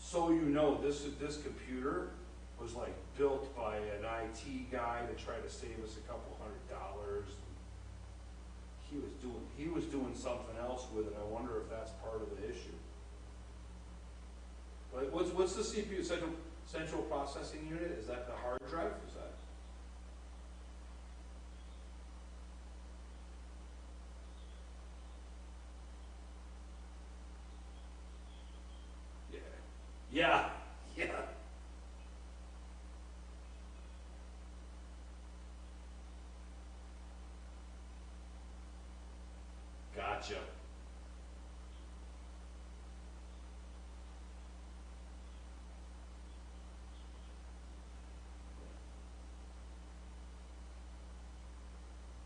So you know, this computer was like built by an IT guy to try to save us a couple $100. He was doing something else with it. I wonder if that's part of the issue. Like, what's the CPU, central processing unit? Is that the hard drive? Is that? Yeah. Yeah. Gotcha.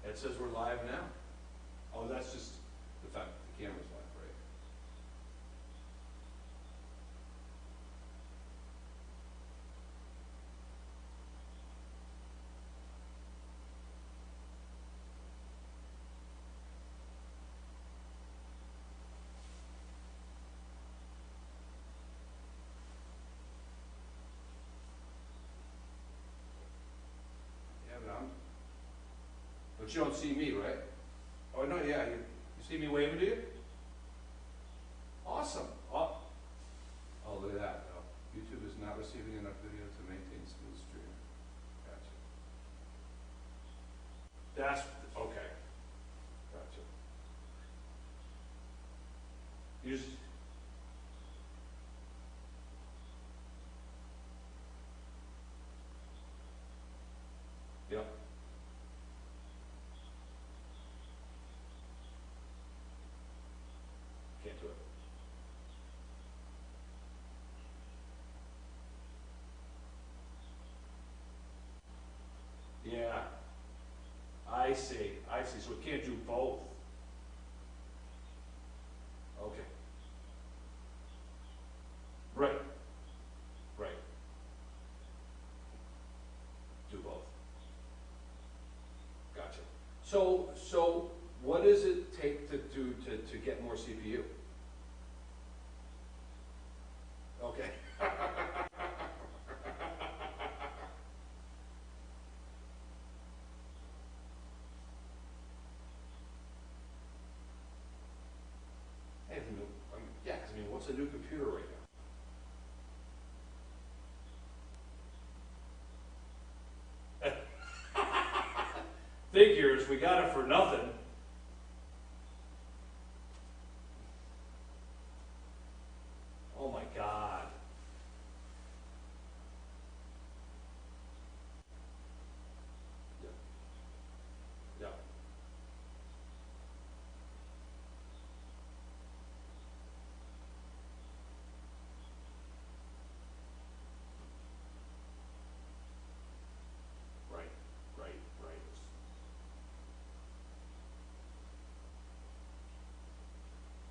It says we're live now. Oh, that's just the fact that the camera's live, right? Yeah, but you don't see me, right? Oh, no, yeah, you see me waving to you? Awesome. Oh, look at that. Oh, YouTube is not receiving enough video to maintain smooth streaming. Gotcha. That's, okay. Gotcha. You just, yep. Can't do it. Yeah, I see. So it can't do both. Okay. Right. Right. Do both. Gotcha. So what does it take to do to get more CPU? Okay. Hey, yeah, 'cause I mean, what's a new computer right now? Figures, we got it for nothing. Oh my God. Yeah. Yeah. Right. Right. Right.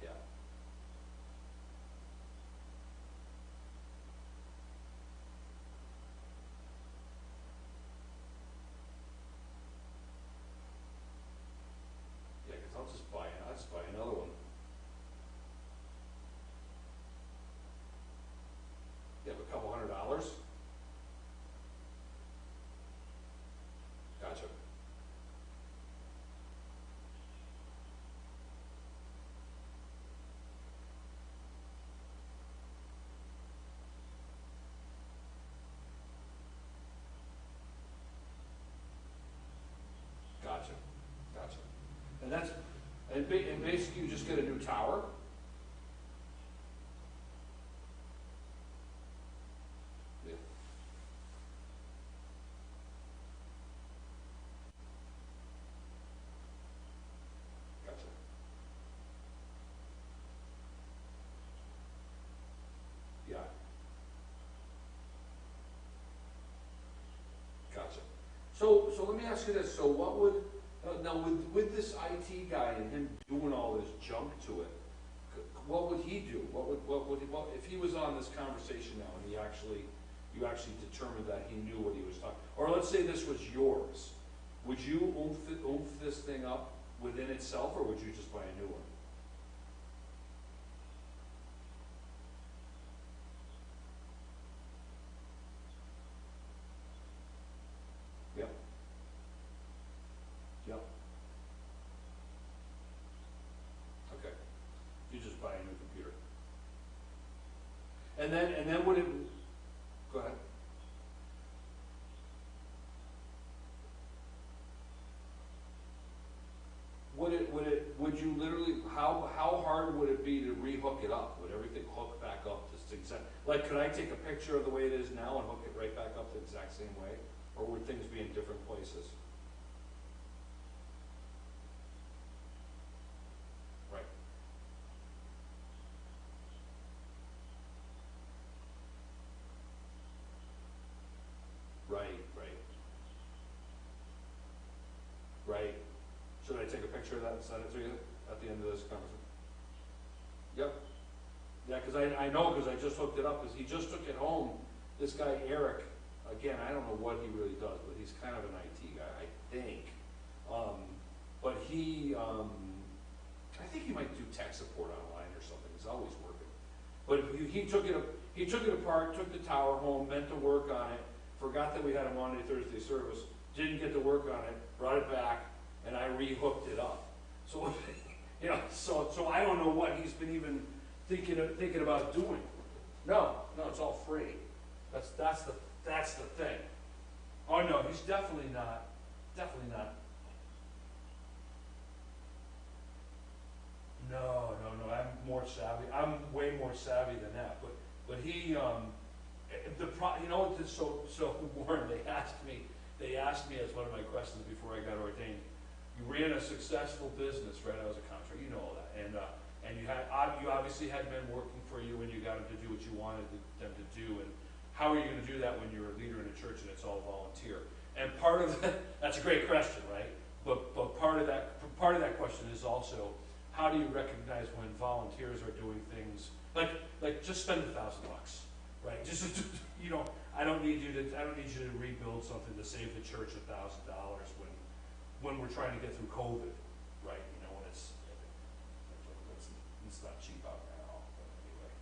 Yeah. Yeah, because I'll just buy another one. Yeah, but a couple $100. Gotcha. Gotcha. Gotcha. And that's and basically you just get a new tower. Yeah. Gotcha. Yeah. Gotcha. So let me ask you this. So what would now with this IT guy and him doing all this junk to it, what would he do? What if he was on this conversation now and you actually determined that he knew what he was talking? Or let's say this was yours. Would you oomph this thing up within itself, or would you just buy a new one? And then would it, go ahead. Would you literally, how hard would it be to rehook it up? Would everything hook back up just exact, like could I take a picture of the way it is now and hook it right back up the exact same way? Or would things be in different places? Right. Right, right. Should I take a picture of that and send it to you at the end of this conversation? Yep. Yeah, because I know, because I just hooked it up, because he just took it home. This guy, Eric, again, I don't know what he really does, but he's kind of an IT guy, I think. But he, I think he might do tech support online or something. He's always working. But he took it apart, took the tower home, meant to work on it, forgot that we had a Monday, Thursday service, didn't get to work on it, brought it back, and I rehooked it up. So, you know, so I don't know what he's been even thinking about doing. No, it's all free. That's the thing. Oh no, he's definitely not. No, I'm more savvy. I'm way more savvy than that. But he, you know, so Warren, they asked me as one of my questions before I got ordained. You ran a successful business, right? I was a contractor, you know all that, and you obviously had men working for you, and you got them to do what you wanted them to do. And how are you going to do that when you're a leader in a church and it's all volunteer? And part of that's a great question, right? But part of that question is also, how do you recognize when volunteers are doing things like just spend $1,000, right? Just you know, I don't need you to rebuild something to save the church $1,000 when we're trying to get through COVID, right? You know, when it's not cheap out there at all. But anyway.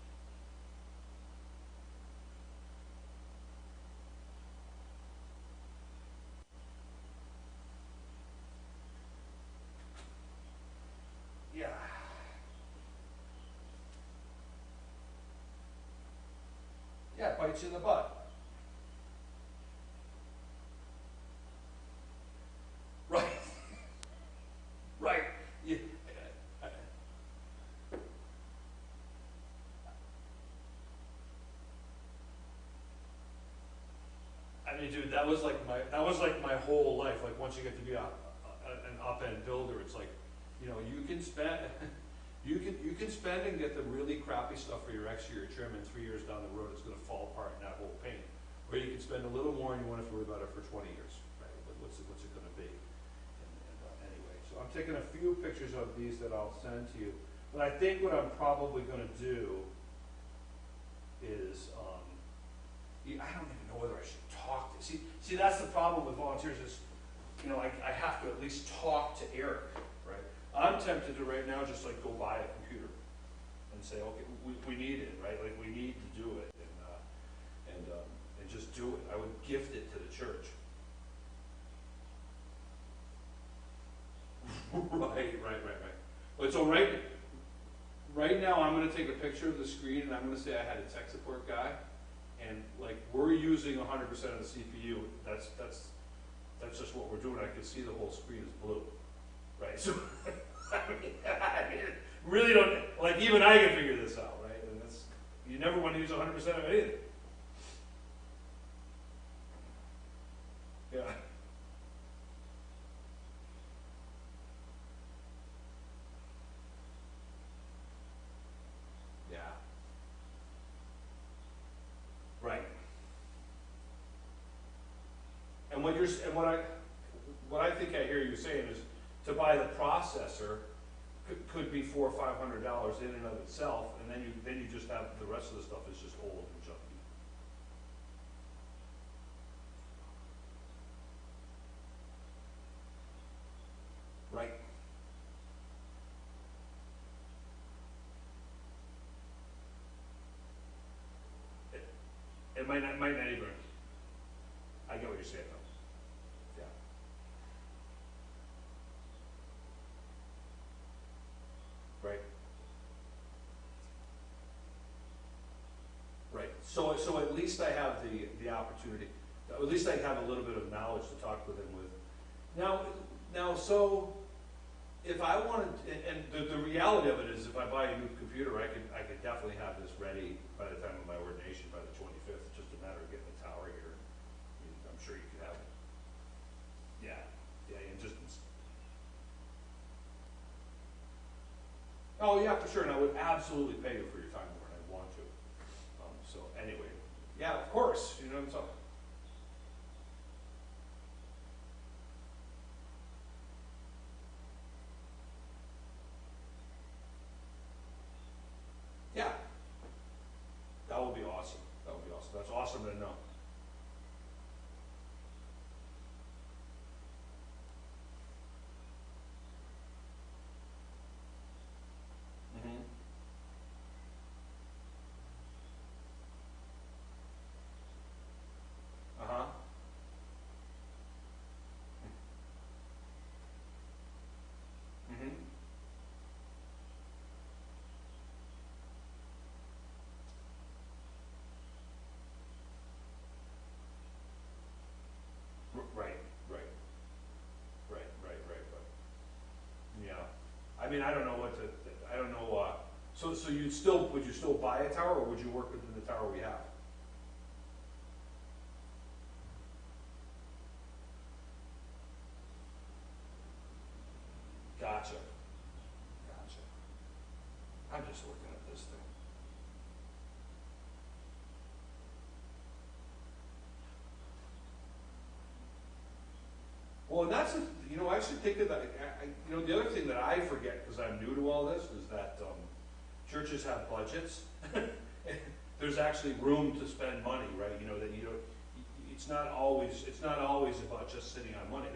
Yeah. Yeah, it bites you in the butt. Right. Right. Yeah. I mean, dude, that was like my whole life. Like once you get to be an up-end builder, it's like, you know, you can spend you can spend and get the really crappy stuff for your exterior trim, and 3 years down the road it's going to fall apart and not hold paint. Or you can spend a little more and you won't have to worry about it for 20 years, right? But what's it going to be? Anyway, so I'm taking a few pictures of these that I'll send to you. But I think what I'm probably going to do is, I don't even know whether I should talk to, see that's the problem with volunteers is, you know, I have to at least talk to Eric, right? I'm tempted to right now just like go buy a computer and say, okay, we need it, right? Like we need to do it, and just do it. I would gift it to the church. Right. But so right now I'm going to take a picture of the screen and I'm going to say I had a tech support guy, and like we're using 100% of the CPU. That's just what we're doing. I can see the whole screen is blue, right? So I mean, really don't, like even I can figure this out, right? And that's, you never want to use 100% of anything. Yeah. Yeah. Right. And what I think I hear you saying is to buy the processor could be $400 or $500 in and of itself, and then you just have the rest of the stuff is just old and junky. Right. It might not even. I get what you're saying though. Yeah. Right. So at least I have the opportunity, at least I have a little bit of knowledge to talk with him with. Now, so if I wanted, and the reality of it is, if I buy a new computer, I could definitely have this ready by the time of my ordination, by the 25th. It's just a matter of getting the tower here. I mean, I'm sure you could have it. Yeah, and just. Oh yeah, for sure, and I would absolutely pay you for your time, Warren. I want to. So anyway, yeah, of course. You know what I'm talking. Yeah, that would be awesome. That would be awesome. That's awesome to know. Mm-hmm. Uh-huh. Mm-hmm. Right, right, right. Yeah. I mean, I don't know what to, I don't know, so would you still buy a tower, or would you work within the tower we have? Gotcha. Gotcha. I'm just looking at this thing. Well, and that's, I should think of that. The other thing that I forget, because I'm new to all this, is that churches have budgets. There's actually room to spend money, right? That you don't. It's not always about just sitting on money.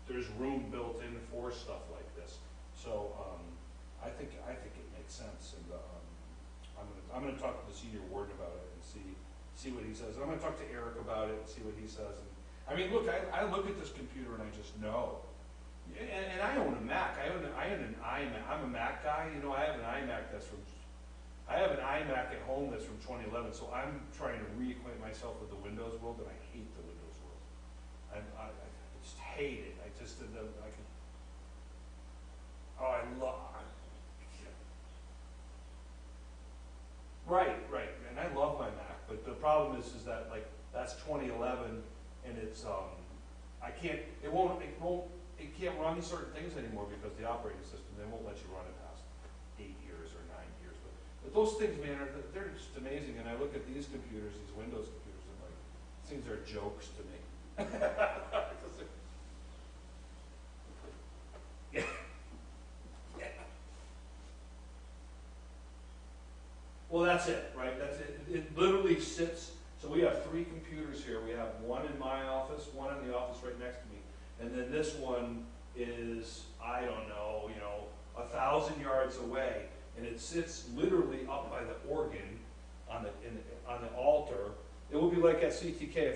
There's room built in for stuff like this. So I think it makes sense, and I'm gonna talk to the senior warden about it and see what he says. And I'm gonna talk to Eric about it and see what he says. And I mean, look, I look at this computer and I just know. And I own a Mac. I own an iMac. I'm a Mac guy. I have an iMac I have an iMac at home that's from 2011. So I'm trying to reacquaint myself with the Windows world, and I hate the Windows world. I just hate it. I can. Oh, I love. Right, and I love my Mac, but the problem is that that's 2011, and it's it can't run certain things anymore because the operating system, they won't let you run it past 8 years or 9 years. But those things, man, they're just amazing. And I look at these computers, these Windows computers, and these things are jokes to me. Yeah. Well, that's it, right? That's it. It literally sits. So we have 3 computers here. We have one in my office, one in the office right next to me, and then this one is, I don't know, 1,000 yards away, and it sits literally up by the organ on the altar. It would be like at CTK